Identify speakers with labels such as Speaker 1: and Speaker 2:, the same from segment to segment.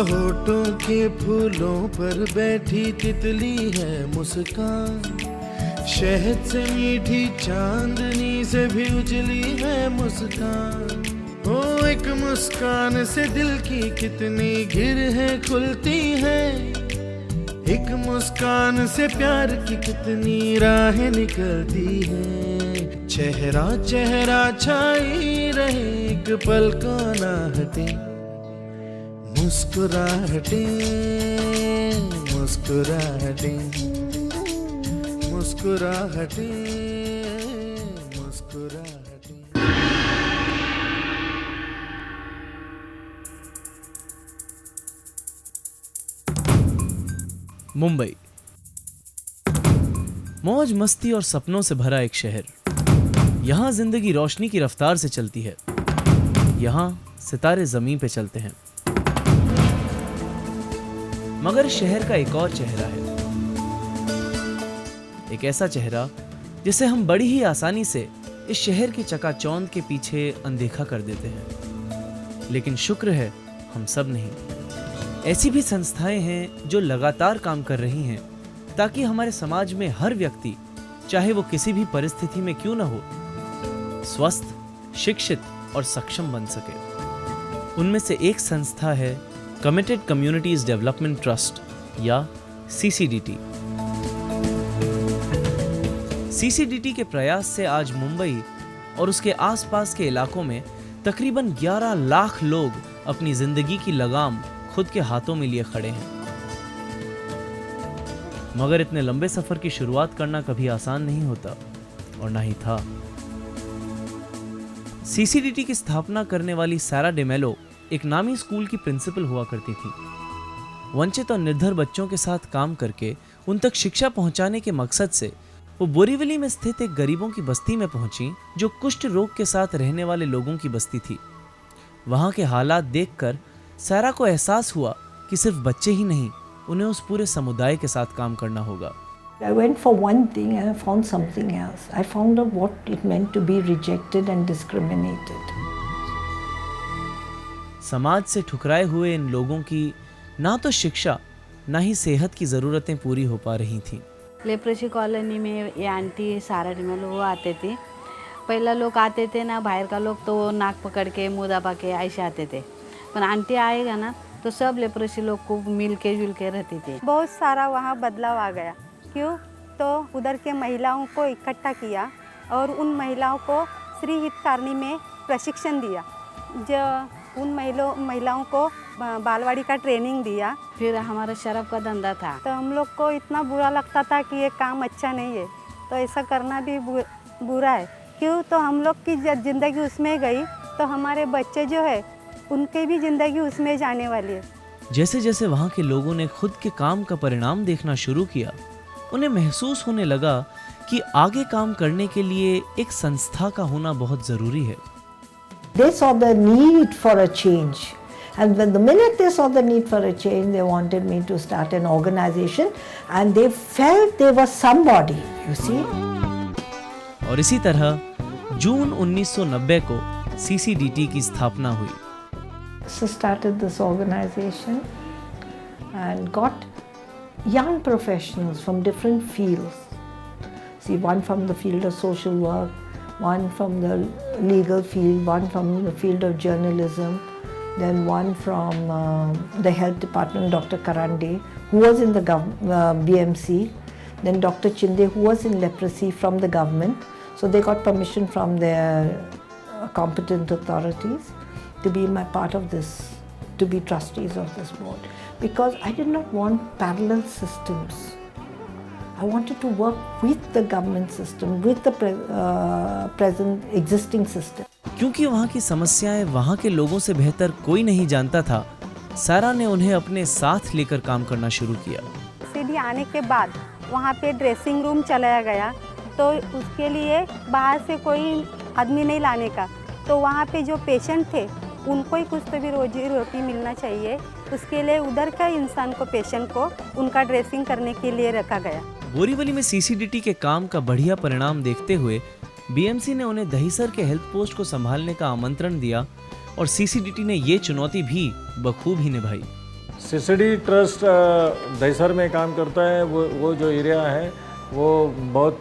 Speaker 1: होठों के फूलों पर बैठी तितली है मुस्कान, शहद से मीठी चांदनी से भी उजली है मुस्कान। ओ एक मुस्कान से दिल की कितनी गिरहें खुलती हैं, एक मुस्कान से प्यार की कितनी राहें निकलती हैं। चेहरा चेहरा छाई रहे एक पल को ना हटे, मुस्कुराहटे मुस्कुराहटे मुस्कुराहटे मुस्कुराहटे।
Speaker 2: मुंबई, मौज मस्ती और सपनों से भरा एक शहर। यहाँ जिंदगी रोशनी की रफ्तार से चलती है, यहाँ सितारे जमीन पे चलते हैं। मगर शहर का एक और चेहरा है, एक ऐसा चेहरा जिसे हम बड़ी ही आसानी से इस शहर की चकाचौंध के पीछे अनदेखा कर देते हैं। लेकिन शुक्र है हम सब नहीं। ऐसी भी संस्थाएं हैं जो लगातार काम कर रही हैं ताकि हमारे समाज में हर व्यक्ति, चाहे वो किसी भी परिस्थिति में क्यों ना हो, स्वस्थ, शिक्षित और सक्षम बन सके। उनमें से एक संस्था है कमिटेड कम्युनिटीज डेवलपमेंट ट्रस्ट या CCDT। CCDT के प्रयास से आज मुंबई और उसके आसपास के इलाकों में तकरीबन 11 लाख लोग अपनी जिंदगी की लगाम खुद के हाथों में लिए खड़े हैं। मगर इतने लंबे सफर की शुरुआत करना कभी आसान नहीं होता और ना ही था। CCDT की स्थापना करने वाली सारा डेमेलो एक नामी स्कूल की प्रिंसिपल हुआ करती थी। वंचित और निर्धर बच्चों के साथ काम करके उन तक शिक्षा पहुंचाने के मकसद से वो बोरीवली में स्थित एक गरीबों की बस्ती में पहुंची, जो कुष्ठ रोग के साथ रहने वाले लोगों की बस्ती थी। वहां के हालात देखकर सारा को एहसास हुआ कि सिर्फ बच्चे ही नहीं, उन्हें उस पूरे समुदाय के साथ काम करना होगा।
Speaker 3: I went for one thing and I found something else. I found out what it meant to be rejected and discriminated.
Speaker 2: समाज से ठुकराए हुए इन लोगों की ना तो शिक्षा ना ही सेहत की ज़रूरतें पूरी हो पा रही थी।
Speaker 4: लेप्रोसी कॉलोनी में ये आंटी सारा डेमेलो वो आते थे। पहला लोग आते थे ना, बाहर का लोग तो नाक पकड़ के मुँह दबा के ऐसे आते थे, पर आंटी आएगा ना तो सब लेप्रोसी लोग को मिल के जुल के रहती थी।
Speaker 5: बहुत सारा वहाँ बदलाव आ गया। क्यों? तो उधर के महिलाओं को इकट्ठा किया और उन महिलाओं को श्री हितकारिणी में प्रशिक्षण दिया, जो उन महिलाओं को बालवाड़ी का ट्रेनिंग दिया।
Speaker 4: फिर हमारा शराब का धंधा था,
Speaker 5: तो हम लोग को इतना बुरा लगता था कि ये काम अच्छा नहीं है, तो ऐसा करना भी बुरा है। क्यों? तो हम लोग की ज़िंदगी उसमें गई तो हमारे बच्चे जो है उनकी भी ज़िंदगी उसमें जाने वाली है।
Speaker 2: जैसे जैसे वहाँ के लोगों ने खुद के काम का परिणाम देखना शुरू किया, उन्हें महसूस होने लगा कि आगे काम करने के लिए एक संस्था का होना बहुत ज़रूरी है।
Speaker 3: They saw the need for a change, and when the minute they saw the need for a change, they wanted me to start an organization, and they felt they were somebody, you see.
Speaker 2: और इसी तरह जून 1990 को CCDT की स्थापना हुई।
Speaker 3: So started this organization and got young professionals from different fields. See, one from the field of social work, one from the legal field, one from the field of journalism, then one from the health department, Dr. Karande, who was in the BMC, then Dr. Chinde, who was in leprosy from the government. So they got permission from their competent authorities to be my part of this, to be trustees of this board, because I did not want parallel systems. I wanted to work with the government system, with the present existing system.
Speaker 2: क्योंकि वहाँ की समस्याएं वहाँ के लोगों से बेहतर कोई नहीं जानता था, सारा ने उन्हें अपने साथ लेकर काम करना शुरू किया।
Speaker 5: सीधी आने के बाद वहाँ पे ड्रेसिंग रूम चलाया गया, तो उसके लिए बाहर से कोई आदमी नहीं लाने का, तो वहाँ पे जो पेशेंट थे उनको ही कुछ तो भी रोजी रोटी मिलना चाहिए, उसके लिए उधर का इंसान को, पेशेंट को उनका ड्रेसिंग करने के लिए रखा गया।
Speaker 2: बोरीवली में CCDT के काम का बढ़िया परिणाम देखते हुए BMC ने उन्हें दहीसर के हेल्थ पोस्ट को संभालने का आमंत्रण दिया और CCDT ने ये चुनौती भी बखूब ही निभाई।
Speaker 6: सीसीडी ट्रस्ट दहीसर में काम करता है। वो जो एरिया है वो बहुत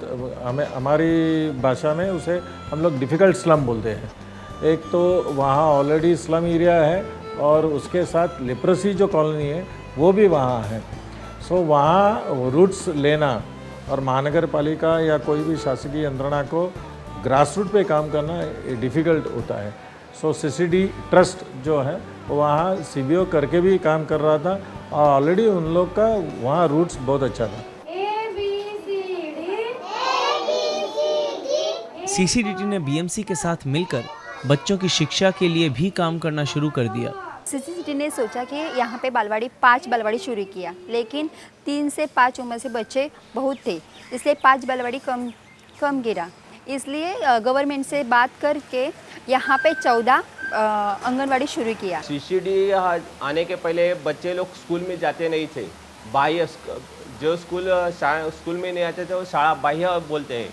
Speaker 6: हमारी भाषा में उसे हम लोग डिफ़िकल्ट स्लम बोलते हैं। एक तो वहाँ ऑलरेडी स्लम एरिया है और उसके साथ लेप्रोसी जो कॉलोनी है वो भी वहाँ है। सो वहाँ रूट्स लेना और महानगर पालिका या कोई भी शासकीय यंत्रणा को ग्रास रूट पे काम करना डिफ़िकल्ट होता है। सो सीसीडी ट्रस्ट जो है वहाँ सीबीओ करके भी काम कर रहा था और ऑलरेडी उन लोग का वहाँ रूट्स बहुत अच्छा था।
Speaker 2: सीसीडीटी ने बीएमसी के साथ मिलकर बच्चों की शिक्षा के लिए भी काम करना शुरू कर दिया।
Speaker 7: सीसीडीटी ने सोचा कि यहाँ पे बालवाड़ी 5 बालवाड़ी शुरू किया, लेकिन 3 से 5 उम्र से बच्चे बहुत थे, इसलिए 5 बालवाड़ी कम गिरा। इसलिए गवर्नमेंट से बात करके यहाँ पे 14 आंगनवाड़ी शुरू किया।
Speaker 8: सीसीडी आने के पहले बच्चे लोग स्कूल में जाते नहीं थे। बाह्य जो स्कूल में नहीं आते थे वो शाला बाह्य बोलते हैं,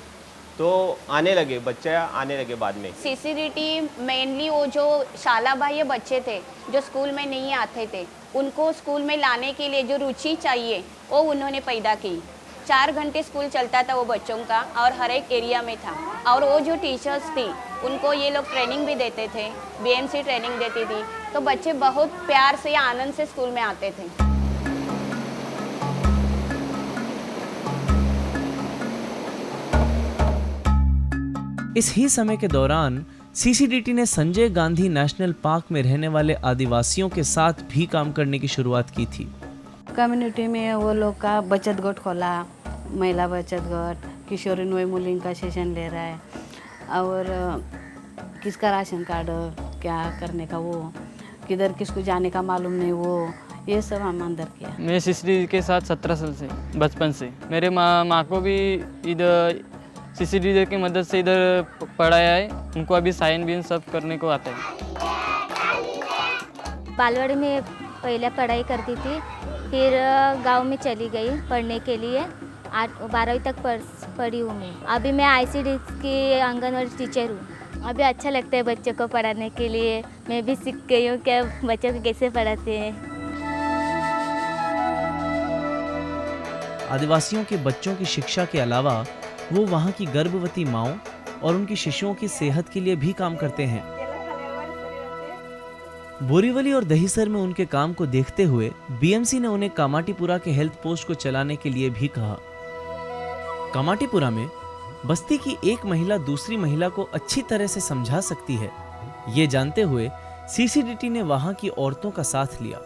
Speaker 8: तो आने लगे बच्चे आने लगे बाद में।
Speaker 9: सीसीडीटी मेनली वो जो शाला बाह्य बच्चे थे जो स्कूल में नहीं आते थे, उनको स्कूल में लाने के लिए जो रुचि चाहिए वो उन्होंने पैदा की। 4 घंटे स्कूल चलता था वो बच्चों का और हर एक एरिया में था। और वो जो टीचर्स थी उनको ये लोग ट्रेनिंग भी देते थे, बीएमसी ट्रेनिंग देती थी, तो बच्चे बहुत प्यार से आनंद से स्कूल में आते थे।
Speaker 2: इस ही समय के दौरान सीसीडीटी ने संजय गांधी नेशनल पार्क में रहने वाले आदिवासियों के साथ भी काम करने की शुरुआत की थी।
Speaker 4: कम्युनिटी में वो लोग का बचत गट खोला, महिला बचत गट, किशोरी वय मुलींका सेशन ले रहा है, और किसका राशन कार्ड क्या करने का वो, किधर किसको जाने का मालूम नहीं वो, ये सब हम अंदर किया।
Speaker 10: मैं सीसीडी के साथ 17 साल से, बचपन से। मेरे माँ को भी इधर सीसीडी की मदद से इधर पढ़ाया है, उनको अभी साइन बीन सब करने को आता है।
Speaker 11: बालवाड़ी में पहले पढ़ाई करती थी, फिर गांव में चली गई पढ़ने के लिए। 12वीं तक पढ़ी हूँ मैं। अभी मैं आईसीडी की आंगनवाड़ी टीचर हूँ। अभी अच्छा लगता है बच्चों को पढ़ाने के लिए। मैं भी सीख गई हूँ कि बच्चों को कैसे पढ़ाते हैं।
Speaker 2: आदिवासियों के बच्चों की शिक्षा के अलावा वो वहाँ की गर्भवती माँओं और उनकी शिशुओं की सेहत के लिए भी काम करते हैं। बोरीवली और दहीसर में उनके काम को देखते हुए बीएमसी ने उन्हें कामाटीपुरा के हेल्थ पोस्ट को चलाने के लिए भी कहा। कामाटीपुरा में बस्ती की एक महिला दूसरी महिला को अच्छी तरह से समझा सकती है, ये जानते हुए सीसीडीटी ने वहां की औरतों का साथ लिया।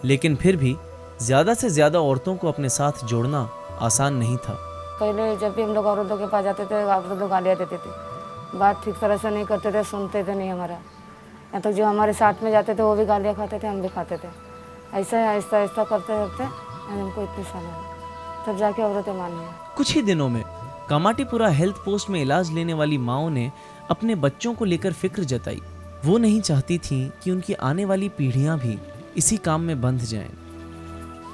Speaker 2: लेकिन फिर भी ज्यादा से ज्यादा औरतों को अपने साथ जोड़ना आसान नहीं था।
Speaker 12: पहले जब भी हम लोग औरतों के पास जाते थे, औरतों लोग गालियाँ देते थे, बात ठीक तरह से नहीं करते थे, सुनते थे नहीं हमारा। या तो जो हमारे साथ में जाते थे वो भी गालियाँ खाते थे, हम भी खाते थे। ऐसा आहिस्ता आहिस्ता करते करते हमको इतने साल हो, तब जाके औरतें मानी।
Speaker 2: कुछ ही दिनों में कामाटीपुरा हेल्थ पोस्ट में इलाज लेने वाली माँओं ने अपने बच्चों को लेकर फिक्र जताई। वो नहीं चाहती थीं कि उनकी आने वाली पीढ़ियां भी इसी काम में बंध जाएं।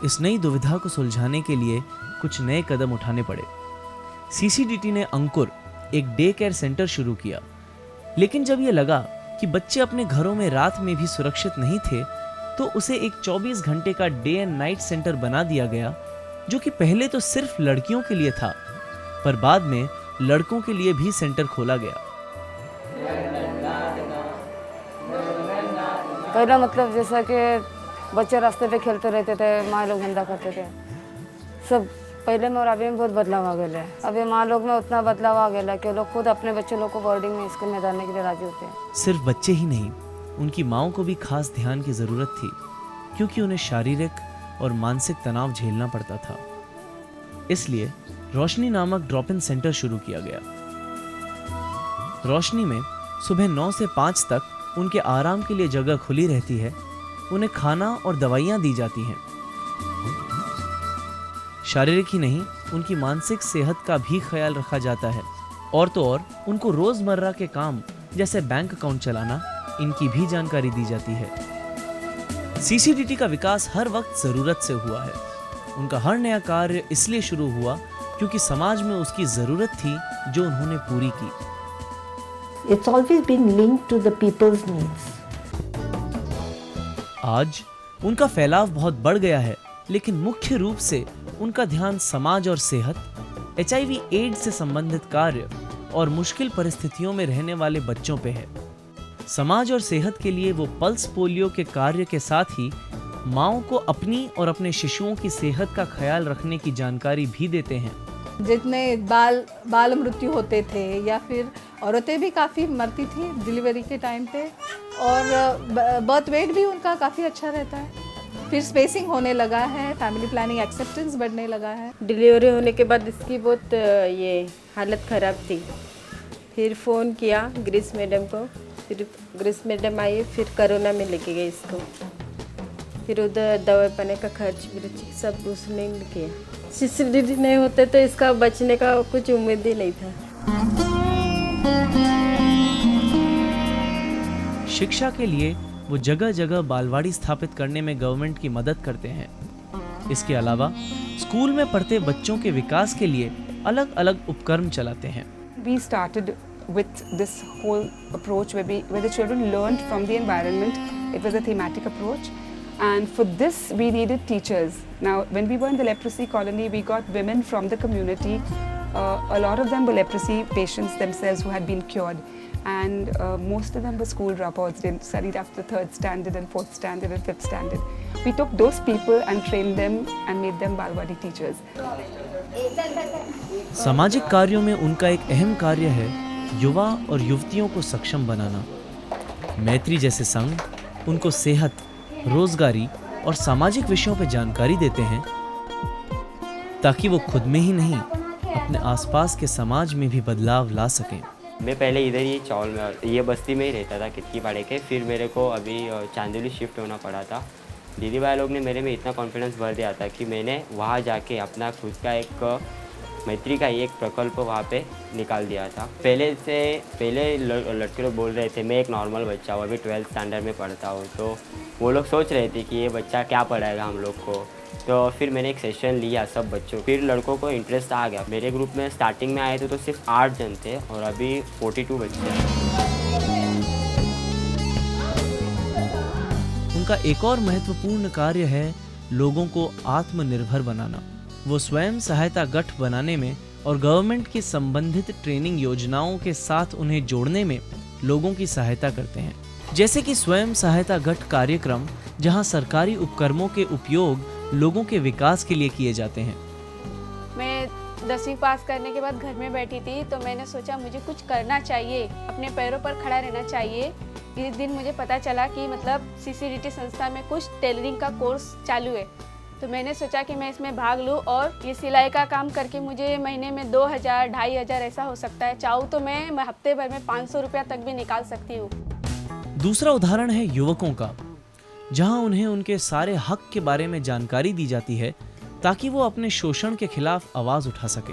Speaker 2: इस नई दुविधा को सुलझाने के लिए कुछ नए कदम उठाने पड़े। सीसीडीटी ने अंकुर एक डे केयर सेंटर शुरू किया, लेकिन जब ये लगा कि बच्चे अपने घरों में रात में भी सुरक्षित नहीं थे, तो उसे एक 24 घंटे का डे एंड नाइट सेंटर बना दिया गया, जो कि पहले तो सिर्फ लड़कियों के लिए था, पर बाद में लड़कों के लिए भी सेंटर खोला गया।
Speaker 12: पहला मतलब जैसा कि बच्चे रास्ते पे खेलते रहते थे, माँ लोग धंधा करते थे, सब पहले में और अभी में बहुत बदलाव आ गया है। अभी माँ लोग में उतना बदलाव आ गया कि लोग खुद अपने बच्चे लोग को बोर्डिंग में स्कूल में डालने के लिए राजी होते हैं।
Speaker 2: सिर्फ बच्चे ही नहीं, उनकी माँओं को भी खास ध्यान की जरूरत थी, क्योंकि उन्हें शारीरिक और मानसिक तनाव झेलना पड़ता था। इसलिए रोशनी नामक ड्रॉप इन सेंटर शुरू किया गया। रोशनी में सुबह 9 से 5 तक उनके आराम के लिए जगह खुली रहती है। उन्हें खाना और दवाइयाँ दी जाती हैं। शारीरिक ही नहीं, उनकी मानसिक सेहत का भी ख्याल रखा जाता है। और तो और उनको रोजमर्रा के काम जैसे बैंक अकाउंट चलाना, इनकी भी जानकारी दी जाती है। सीसीडीटी का विकास हर वक्त जरूरत से हुआ है। उनका हर नया कार्य इसलिए शुरू हुआ क्योंकि समाज में उसकी जरूरत थी, जो उन्होंने पूरी की।
Speaker 3: It's always been linked to the people's needs.
Speaker 2: आज उनका फैलाव बहुत बढ़ गया है, लेकिन मुख्य रूप से उनका ध्यान समाज और सेहत, HIV एड्स से संबंधित कार्य और मुश्किल परिस्थितियों में रहने वाले बच्चों पे है। समाज और सेहत के लिए वो पल्स पोलियो के कार्य के साथ ही माँओं को अपनी और अपने शिशुओं की सेहत का ख्याल रखने की जानकारी भी देते हैं।
Speaker 13: जितने बाल मृत्यु होते थे या फिर औरतें भी काफ़ी मरती थी डिलीवरी के टाइम पे, और बर्थ वेट भी उनका काफ़ी अच्छा रहता है। फिर स्पेसिंग होने लगा है, फैमिली प्लानिंग एक्सेप्टेंस बढ़ने लगा है।
Speaker 14: डिलीवरी होने के बाद इसकी बहुत ये हालत ख़राब थी। फिर फ़ोन किया ग्रीस मैडम को, फिर ग्रीस मैडम आई, फिर कोरोना में लेके गए इसको। फिर उधर दवा पाने का खर्च सब उसने किया। CCD नहीं होते तो इसका बचने का कुछ उम्मीद ही नहीं था।
Speaker 2: शिक्षा के लिए वो जगह जगह बालवाड़ी स्थापित करने में गवर्नमेंट की मदद करते हैं। इसके अलावा स्कूल में पढ़ते बच्चों के विकास के लिए अलग अलग उपक्रम चलाते हैं।
Speaker 15: We started with this whole approach where the children learned from the environment. It was a thematic approach. And for this, we needed teachers. Now, when we were in the leprosy colony, we got women from the community. A lot of them were leprosy patients themselves who had been cured. And most of them were school dropouts. They studied after the 3rd standard and 4th standard and 5th standard. We took those people and trained them and made them Balwadi teachers.
Speaker 2: सामाजिक कार्यों में उनका एक अहम कार्य है युवा और युवतियों को सक्षम बनाना। मैत्री जैसे संघ उनको सेहत, रोजगारी और सामाजिक विषयों पर जानकारी देते हैं ताकि वो खुद में ही नहीं अपने आसपास के समाज में भी बदलाव ला सकें।
Speaker 16: मैं पहले इधर ही चौल में ये बस्ती में ही रहता था कितकी पाड़े के, फिर मेरे को अभी चांदोली शिफ्ट होना पड़ा था। दीदी भाई लोग ने मेरे में इतना कॉन्फिडेंस भर दिया था कि मैंने वहाँ जाके अपना खुद का एक मैत्री का एक प्रकल्प वहाँ पे निकाल दिया था। पहले लड़के लोग बोल रहे थे मैं एक नॉर्मल बच्चा हूँ, अभी 12th स्टैंडर्ड में पढ़ता हूँ, तो वो लोग सोच रहे थे कि ये बच्चा क्या पढ़ाएगा हम लोग को। तो फिर मैंने एक सेशन लिया सब बच्चों, फिर लड़कों को इंटरेस्ट आ गया। मेरे ग्रुप में स्टार्टिंग में आए थे तो सिर्फ 8 जन थे और अभी 42 बच्चे हैं।
Speaker 2: उनका एक और महत्वपूर्ण कार्य है लोगों को आत्मनिर्भर बनाना। वो स्वयं सहायता गठ बनाने में और गवर्नमेंट की संबंधित ट्रेनिंग योजनाओं के साथ उन्हें जोड़ने में लोगों की सहायता करते हैं, जैसे कि स्वयं सहायता गठ कार्यक्रम, जहां सरकारी उपक्रमों के उपयोग लोगों के विकास के लिए किए जाते हैं।
Speaker 17: मैं 10वीं पास करने के बाद घर में बैठी थी तो मैंने सोचा मुझे कुछ करना चाहिए, अपने पैरों पर खड़ा रहना चाहिए। इस दिन मुझे पता चला कि मतलब CCDT संस्था में कुछ टेलरिंग का कोर्स चालू है, तो मैंने सोचा कि मैं इसमें भाग लूँ और ये सिलाई का काम करके मुझे महीने में 2000, 2500 ऐसा हो सकता है। चाहूँ तो मैं हफ्ते भर में 500 रुपया तक भी निकाल सकती हूँ।
Speaker 2: दूसरा उदाहरण है युवकों का, जहां उन्हें उनके सारे हक के बारे में जानकारी दी जाती है ताकि वो अपने शोषण के खिलाफ आवाज उठा सके।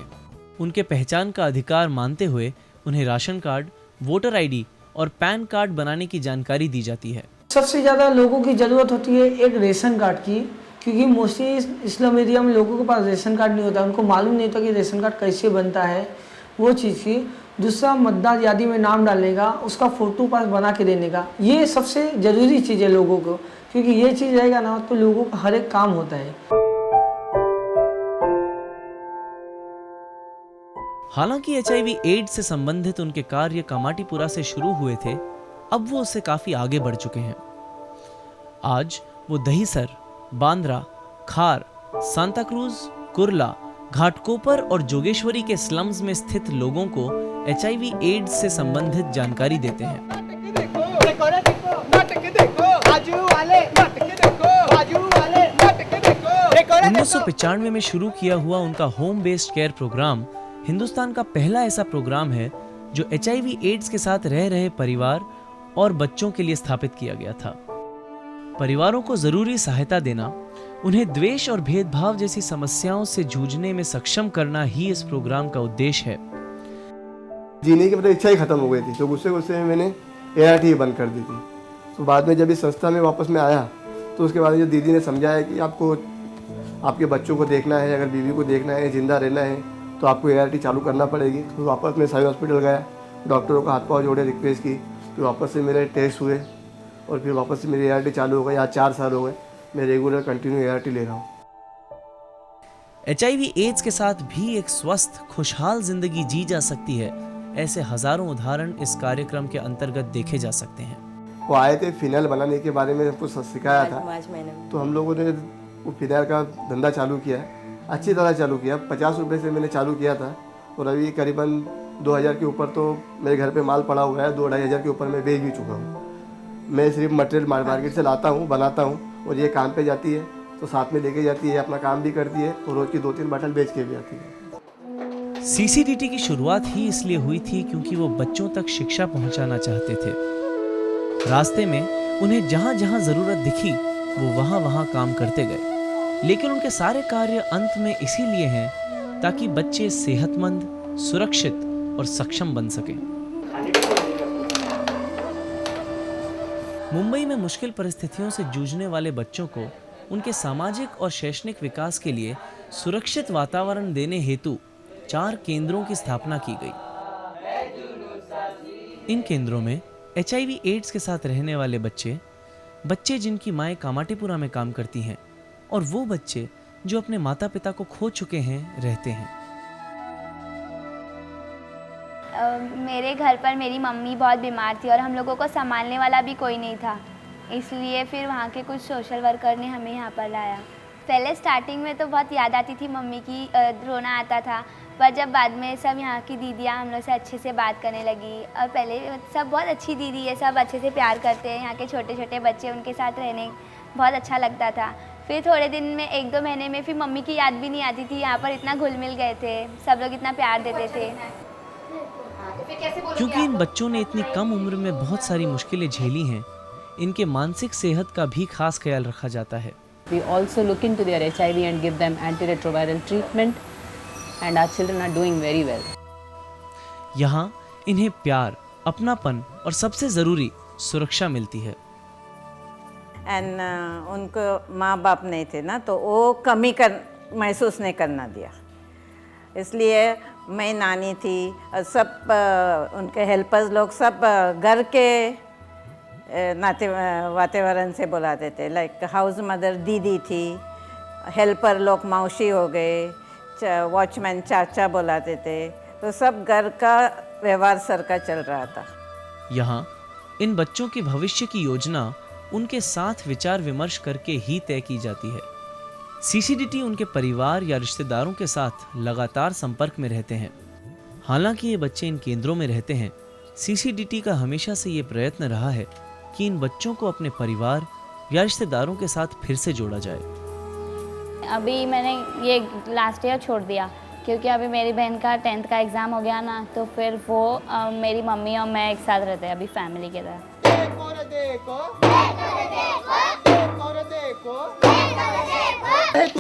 Speaker 2: उनके पहचान का अधिकार मानते हुए उन्हें राशन कार्ड, वोटर ID और पैन कार्ड बनाने की जानकारी दी जाती है।
Speaker 18: सबसे ज़्यादा लोगों की ज़रूरत होती है एक रेशन कार्ड की, क्योंकि मोस्टली इस्लाम एरिया में लोगों के पास रेशन कार्ड नहीं होता, उनको मालूम नहीं होता कि रेशन कार्ड कैसे बनता है, वो चीज़ की। दूसरा, मतदार यादी में नाम डालने का, उसका फ़ोटो पास बना के देने का, ये सबसे ज़रूरी चीज़ है लोगों को, क्योंकि ये चीज़ रहेगा ना तो लोगों का हर एक काम होता है।
Speaker 2: हालांकि HIV एड्स से संबंधित उनके कार्य कामाटीपुरा से शुरू हुए थे, अब वो उससे काफी आगे बढ़ चुके हैं। आज वो दहीसर, बांद्रा, खार, सांता क्रूज, कुर्ला, घाटकोपर और जोगेश्वरी के स्लम्स में स्थित लोगों को HIV एड्स से संबंधित जानकारी देते हैं। 1995 में शुरू किया हुआ उनका home based care program Hindustan का पहला ऐसा प्रोग्राम है जो HIV एड्स के साथ रह रहे परिवार और बच्चों के लिए स्थापित किया गया था। परिवारों को जरूरी सहायता देना, उन्हें द्वेष और भेदभाव जैसी समस्याओं से जूझने में सक्षम करना ही इस प्रोग्राम का उद्देश्य है।
Speaker 19: जीने की इच्छा ही खत्म हो गई थी, तो गुस्से में मैंने ART बंद कर दी थी। तो बाद में जब इस संस्था में वापस में आया तो उसके बाद जो दीदी ने समझाया कि आपको आपके बच्चों को देखना है, अगर बीवी को देखना है, जिंदा रहना है तो आपको ART चालू करना पड़ेगी। तो वापस मैं साई हॉस्पिटल गया, डॉक्टरों का हाथ पाँव जोड़े, रिक्वेस्ट की, फिर वापस से मेरे टेस्ट हुए और फिर वापस से मेरी ART चालू हो गई। आज 4 साल हो गए मैं रेगुलर कंटिन्यू ART ले रहा हूँ।
Speaker 2: HIV एड्स के साथ भी एक स्वस्थ खुशहाल जिंदगी जी जा सकती है, ऐसे हजारों उदाहरण इस कार्यक्रम के अंतर्गत देखे जा सकते हैं।
Speaker 19: वो आए थे फिनाइल बनाने के बारे में हमको सिखाया था, तो हम लोगों ने वो फिनाइल का धंधा चालू किया है, अच्छी तरह चालू किया। 50 रुपये से मैंने चालू किया था और अभी करीबन 2000 के ऊपर तो मेरे घर पे माल पड़ा हुआ है, 2-2.5 हज़ार के ऊपर मैं बेच भी चुका हूँ। मैं सिर्फ मटेरियल मार्केट से लाता हूँ, बनाता हूँ और ये काम पे जाती है तो साथ में लेके जाती है, अपना काम भी करती है और रोज़ की 2-3 बॉटल बेच के भी आती है।
Speaker 2: CCDT की शुरुआत ही इसलिए हुई थी क्योंकि वो बच्चों तक शिक्षा पहुंचाना चाहते थे। रास्ते में उन्हें जहां जहां जरूरत दिखी वो वहां वहां काम करते गए, लेकिन उनके सारे कार्य अंत में इसीलिए हैं ताकि बच्चे सेहतमंद, सुरक्षित और सक्षम बन सकें। मुंबई में मुश्किल परिस्थितियों से जूझने वाले बच्चों को उनके सामाजिक और शैक्षणिक विकास के लिए सुरक्षित वातावरण देने हेतु 4 केंद्रों की स्थापना की गई। इन केंद्रों में HIV एड्स के साथ रहने वाले बच्चे जिनकी माएं कामाटीपुरा में काम करती हैं और वो बच्चे जो अपने माता पिता को खो चुके हैं रहते हैं।
Speaker 11: मेरे घर पर मेरी मम्मी बहुत बीमार थी और हम लोगों को संभालने वाला भी कोई नहीं था, इसलिए फिर वहाँ के कुछ सोशल वर्कर ने हमें यहाँ पर लाया। पहले स्टार्टिंग में तो बहुत याद आती थी मम्मी की, रोना आता था, पर जब बाद में सब यहाँ की दीदियाँ हम लोग से अच्छे से बात करने लगी और पहले सब बहुत अच्छी दीदी है, सब अच्छे से प्यार करते हैं। यहाँ के छोटे छोटे बच्चे, उनके साथ रहने बहुत अच्छा लगता था। फिर थोड़े दिन में 1-2 महीने में फिर मम्मी की याद भी नहीं आती थी। यहाँ पर इतना घुल मिल गए थे, सब लोग इतना प्यार देते थे।
Speaker 2: क्योंकि इन बच्चों ने इतनी कम उम्र में बहुत सारी मुश्किलें झेली हैं, इनके मानसिक सेहत का भी खास ख्याल रखा जाता है।
Speaker 20: We also look into their HIV and give them antiretroviral treatment, and our children are doing very well.
Speaker 2: यहाँ इन्हें प्यार, अपनापन और सबसे जरूरी सुरक्षा मिलती है।
Speaker 21: एंड उनको माँ बाप नहीं थे ना, तो वो कमी महसूस नहीं करना दिया, इसलिए मैं नानी थी और सब उनके हेल्पर्स लोग सब घर के नाते वातावरण से बुलाते थे। लाइक हाउस मदर दीदी थी, हेल्पर लोग मौसी हो गए, वॉचमैन चाचा बुलाते थे, तो सब घर का व्यवहार सर का चल रहा था।
Speaker 2: यहाँ इन बच्चों के भविष्य की योजना उनके साथ विचार विमर्श करके ही तय की जाती है। CCDT उनके परिवार या रिश्तेदारों के साथ लगातार संपर्क में रहते हैं। हालांकि ये बच्चे इन केंद्रों में रहते हैं, CCDT का हमेशा से ये प्रयत्न रहा है कि इन बच्चों को अपने परिवार या रिश्तेदारों के साथ फिर से जोड़ा जाए।
Speaker 11: अभी मैंने ये लास्ट ईयर छोड़ दिया क्योंकि अभी मेरी बहन का 10th का एग्ज़ाम हो गया ना, तो फिर वो मेरी मम्मी और मैं एक साथ रहते हैं अभी फैमिली के तरह।